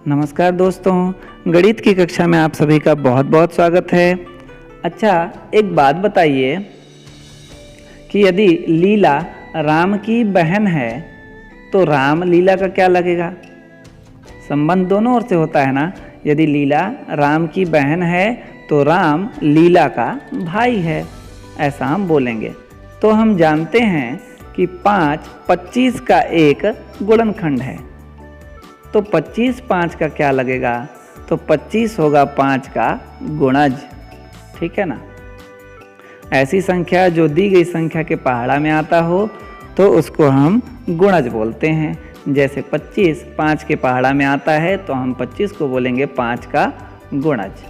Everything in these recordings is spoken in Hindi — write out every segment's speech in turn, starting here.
नमस्कार दोस्तों, गणित की कक्षा में आप सभी का बहुत बहुत स्वागत है। अच्छा, एक बात बताइए कि यदि लीला राम की बहन है तो राम लीला का क्या लगेगा? संबंध दोनों ओर से होता है ना। यदि लीला राम की बहन है तो राम लीला का भाई है, ऐसा हम बोलेंगे। तो हम जानते हैं कि 5 25 का एक गुणनखंड है, तो 25 5 का क्या लगेगा? तो 25 होगा 5 का गुणज, ठीक है ना। ऐसी संख्या जो दी गई संख्या के पहाड़ा में आता हो तो उसको हम गुणज बोलते हैं। जैसे 25 5 के पहाड़ा में आता है तो हम 25 को बोलेंगे 5 का गुणज।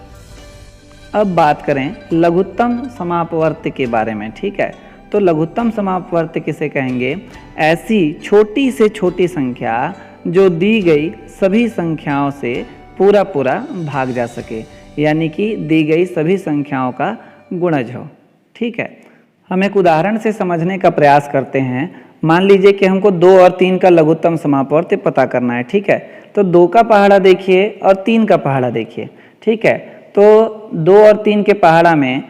अब बात करें लघुत्तम समापवर्त्य के बारे में, ठीक है। तो लघुत्तम समापवर्त्य किसे कहेंगे? ऐसी छोटी से छोटी संख्या जो दी गई सभी संख्याओं से पूरा भाग जा सके, यानी कि दी गई सभी संख्याओं का गुणज हो, ठीक है। हम एक उदाहरण से समझने का प्रयास करते हैं। मान लीजिए कि हमको 2 और 3 का लघुत्तम समापवर्त्य पता करना है, ठीक है। तो 2 का पहाड़ा देखिए और 3 का पहाड़ा देखिए, ठीक है। तो 2 और 3 के पहाड़ा में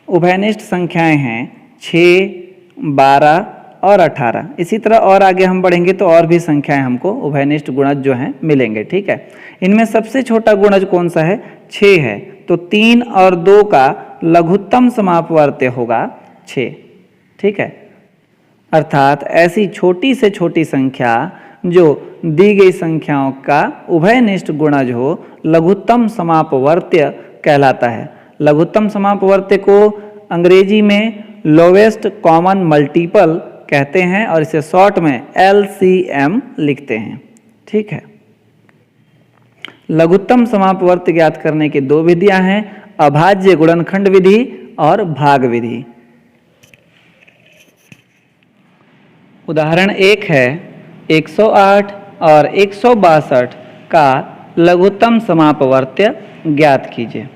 उभयनिष्ठ संख्याएं हैं 6, 12 और 18। इसी तरह और आगे हम बढ़ेंगे तो और भी संख्याएं हमको उभयनिष्ठ गुणज जो हैं मिलेंगे, ठीक है। इनमें सबसे छोटा गुणज कौन सा है? 6 है। तो 3 और 2 का लघुत्तम समापवर्त्य होगा 6, ठीक है। अर्थात ऐसी छोटी से छोटी संख्या जो दी गई संख्याओं का उभयनिष्ठ गुणज हो लघुत्तम समापवर्त्य कहलाता है। लघुत्तम समापवर्त्य को अंग्रेजी में लोवेस्ट कॉमन मल्टीपल कहते हैं और इसे शॉर्ट में LCM लिखते हैं, ठीक है। लघुत्तम समापवर्त्य ज्ञात करने की 2 विधियां हैं, अभाज्य गुणनखंड विधि और भाग विधि। उदाहरण 1 है 108 और 162 का लघुत्तम समापवर्त्य ज्ञात कीजिए।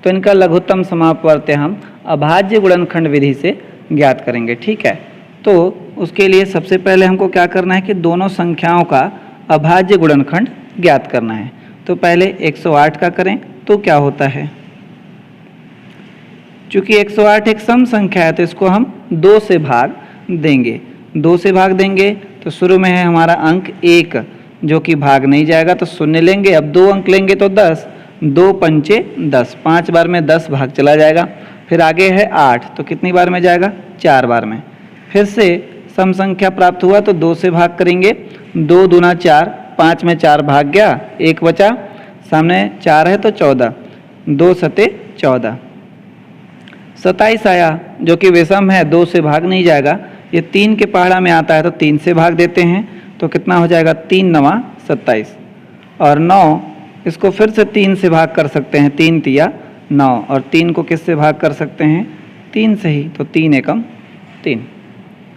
तो इनका लघुत्तम समापवर्त्य हम अभाज्य गुणनखंड विधि से ज्ञात करेंगे, ठीक है। तो उसके लिए सबसे पहले हमको क्या करना है कि दोनों संख्याओं का अभाज्य गुणनखंड ज्ञात करना है। तो पहले 108 का करें तो क्या होता है? चूंकि 108 एक सम संख्या है तो इसको हम 2 से भाग देंगे। 2 से भाग देंगे तो शुरू में है हमारा अंक 1 जो कि भाग नहीं जाएगा तो 0 लेंगे। अब 2 अंक लेंगे तो 10, 2 पंचे 10, 5 बार में 10 भाग चला जाएगा। फिर आगे है 8 तो कितनी बार में जाएगा? 4 बार में। फिर से सम संख्या प्राप्त हुआ तो 2 से भाग करेंगे। 2 दूना 4, 5 में 4 भाग गया, 1 बचा, सामने 4 है तो 14, 2 सते 14। 27 आया जो कि विषम है, 2 से भाग नहीं जाएगा। ये 3 के पहाड़ा में आता है तो 3 से भाग देते हैं तो कितना हो जाएगा? 3 9 27 और 9 इसको फिर से 3 से भाग कर सकते हैं, 3 तिया 9 और 3 को किससे भाग कर सकते हैं? 3 से ही, तो 3 एकम 3।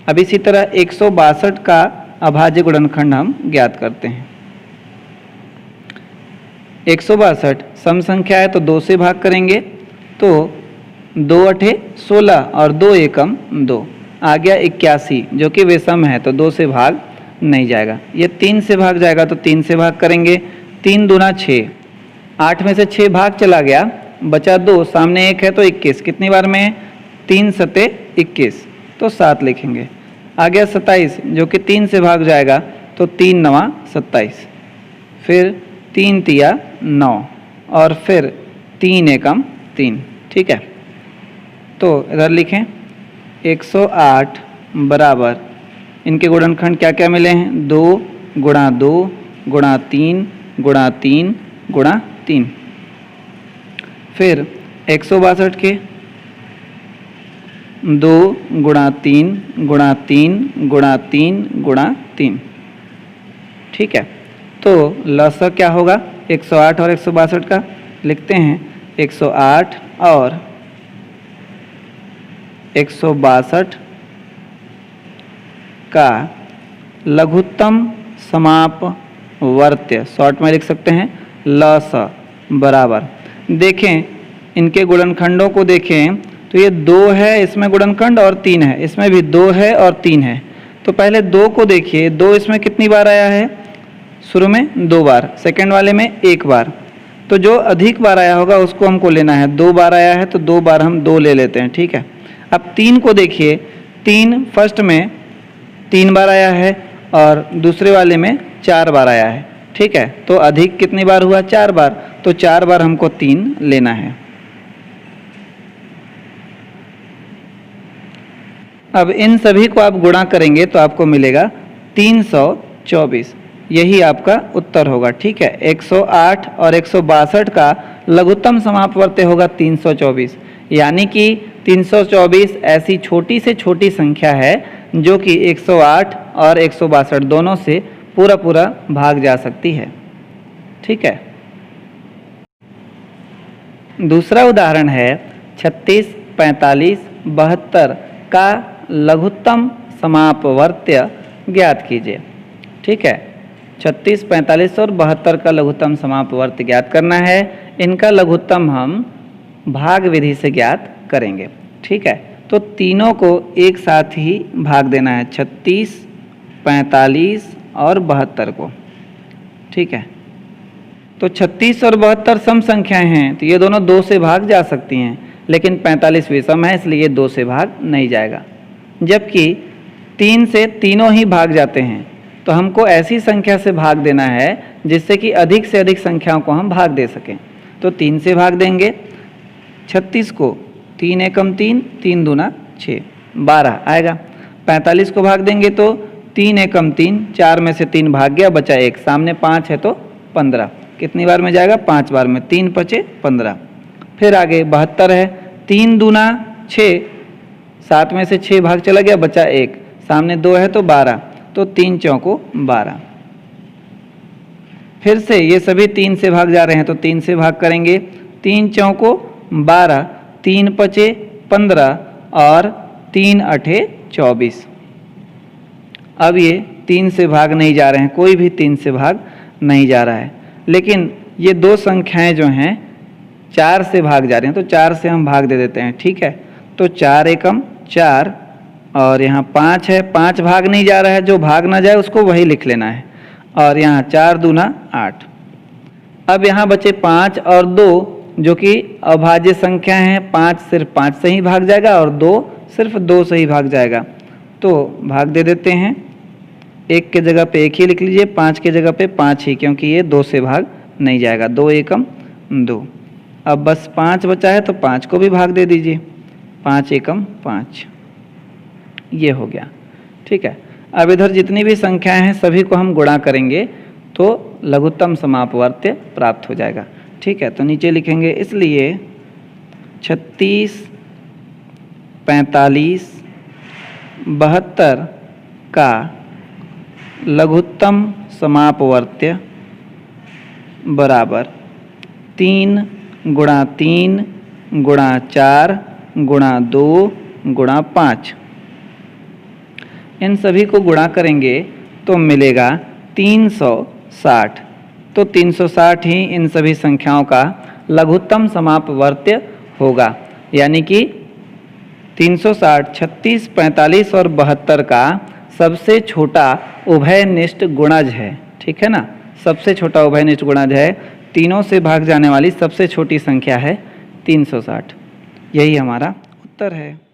अब इसी तरह 162 का अभाज्य गुणनखंड हम ज्ञात करते हैं। 162 सम संख्या है तो 2 से भाग करेंगे तो 2 8 16 और 2 एकम 2 आ गया 81 जो कि विषम है तो 2 से भाग नहीं जाएगा। ये 3 से भाग जाएगा तो 3 से भाग करेंगे। 3 दूना 6, 8 में से 6 भाग चला गया, बचा 2, सामने 1 है तो 21, कितनी बार में? 3 सते 21 तो 7 लिखेंगे। आ गया 27 जो कि 3 से भाग जाएगा तो 3 9 27, फिर 3 तिया 9 और फिर 3 एकम 3, ठीक है। तो इधर लिखें 108 बराबर इनके गुणनखंड क्या क्या मिले हैं? 2 गुणा 2 गुणा 3 गुणा 3 गुणा 3। फिर 162 के 2 गुणा 3 गुणा 3 गुणा 3 गुणा 3, ठीक है। तो लसा क्या होगा? 108 और 162 का लिखते हैं 108 और 162 का लघुत्तम समापवर्त्य, शॉर्ट में लिख सकते हैं लस बराबर। देखें इनके गुणनखंडों को देखें तो ये 2 है इसमें गुणनखंड और 3 है, इसमें भी 2 है और 3 है। तो पहले 2 को देखिए, 2 इसमें कितनी बार आया है? शुरू में 2 बार, सेकंड वाले में 1 बार। तो जो अधिक बार आया होगा उसको हमको लेना है। 2 बार आया है तो 2 बार हम 2 ले लेते हैं, ठीक है। अब 3 को देखिए, 3 फर्स्ट में 3 बार आया है और दूसरे वाले में 4 बार आया है, ठीक है। तो अधिक कितनी बार हुआ? 4 बार। तो 4 बार हमको 3 लेना है। अब इन सभी को आप गुणा करेंगे तो आपको मिलेगा 324। यही आपका उत्तर होगा, ठीक है। 108 और 162 का लघुत्तम समापवर्त्य होगा 324। यानी कि 324 ऐसी छोटी से छोटी संख्या है जो कि 108 और 162 दोनों से पूरा पूरा भाग जा सकती है, ठीक है। दूसरा उदाहरण है 36, 45, 72 का लघुत्तम समापवर्त्य ज्ञात कीजिए, ठीक है। 36, 45 और 72 का लघुत्तम समापवर्त्य ज्ञात करना है। इनका लघुत्तम हम भाग विधि से ज्ञात करेंगे, ठीक है। तो तीनों को एक साथ ही भाग देना है, 36, 45 और 72 को, ठीक है। तो 36 और 72 सम संख्याएं हैं तो ये दोनों 2 से भाग जा सकती हैं, लेकिन 45 विषम है इसलिए 2 से भाग नहीं जाएगा। जबकि 3 से तीनों ही भाग जाते हैं, तो हमको ऐसी संख्या से भाग देना है जिससे कि अधिक से अधिक संख्याओं को हम भाग दे सकें। तो 3 से भाग देंगे 36 को, 3 एकम 3, 3 दूना 6, 12 आएगा। 45 को भाग देंगे तो 3 एकम 3, 4 में से 3 भाग गया, बचा 1, सामने 5 है तो 15। कितनी बार में जाएगा? 5 बार में, 3 पचे 15। फिर आगे 72 है, 3 दूना 6, 7 में से 6 भाग चला गया, बचा 1, सामने 2 है तो 12, तो 3 चौको 12। फिर से ये सभी 3 से भाग जा रहे हैं तो 3 से भाग करेंगे, 3 चौको 12, 3 पचे 15 और 3 अठे 24। अब ये 3 से भाग नहीं जा रहे हैं, कोई भी 3 से भाग नहीं जा रहा है, लेकिन ये 2 संख्याएं जो हैं 4 से भाग जा रहे हैं तो 4 से हम भाग दे देते हैं, ठीक है। तो 4 एकम 4 और यहाँ 5 है, 5 भाग नहीं जा रहा है, जो भाग ना जाए उसको वही लिख लेना है। और यहाँ 4 दूना 8। अब यहाँ बचे 5 और 2 जो कि अभाज्य संख्या हैं। 5 सिर्फ 5 से ही भाग जाएगा और 2 सिर्फ 2 से ही भाग जाएगा, तो भाग दे देते हैं। 1 के जगह पे 1 ही लिख लीजिए, 5 के जगह पे 5 ही, क्योंकि ये 2 से भाग नहीं जाएगा। 2 एकम 2। अब बस 5 बचा है तो 5 को भी भाग दे दीजिए, 5 एकम 5। ये हो गया, ठीक है। अब इधर जितनी भी संख्याएं हैं सभी को हम गुणा करेंगे तो लघुत्तम समापवर्त्य प्राप्त हो जाएगा, ठीक है। तो नीचे लिखेंगे, इसलिए 36, 45, 72 का लघुत्तम समापवर्त्य बराबर 3 गुणा 3 गुणा 4 गुणा 2 गुणा 5। इन सभी को गुणा करेंगे तो मिलेगा 360। तो 360 ही इन सभी संख्याओं का लघुत्तम समापवर्त्य होगा। यानी कि 360, 36, 45 और 72 का सबसे छोटा उभयनिष्ठ गुणज है, ठीक है ना। सबसे छोटा उभयनिष्ठ गुणज है, तीनों से भाग जाने वाली सबसे छोटी संख्या है 360। यही हमारा उत्तर है।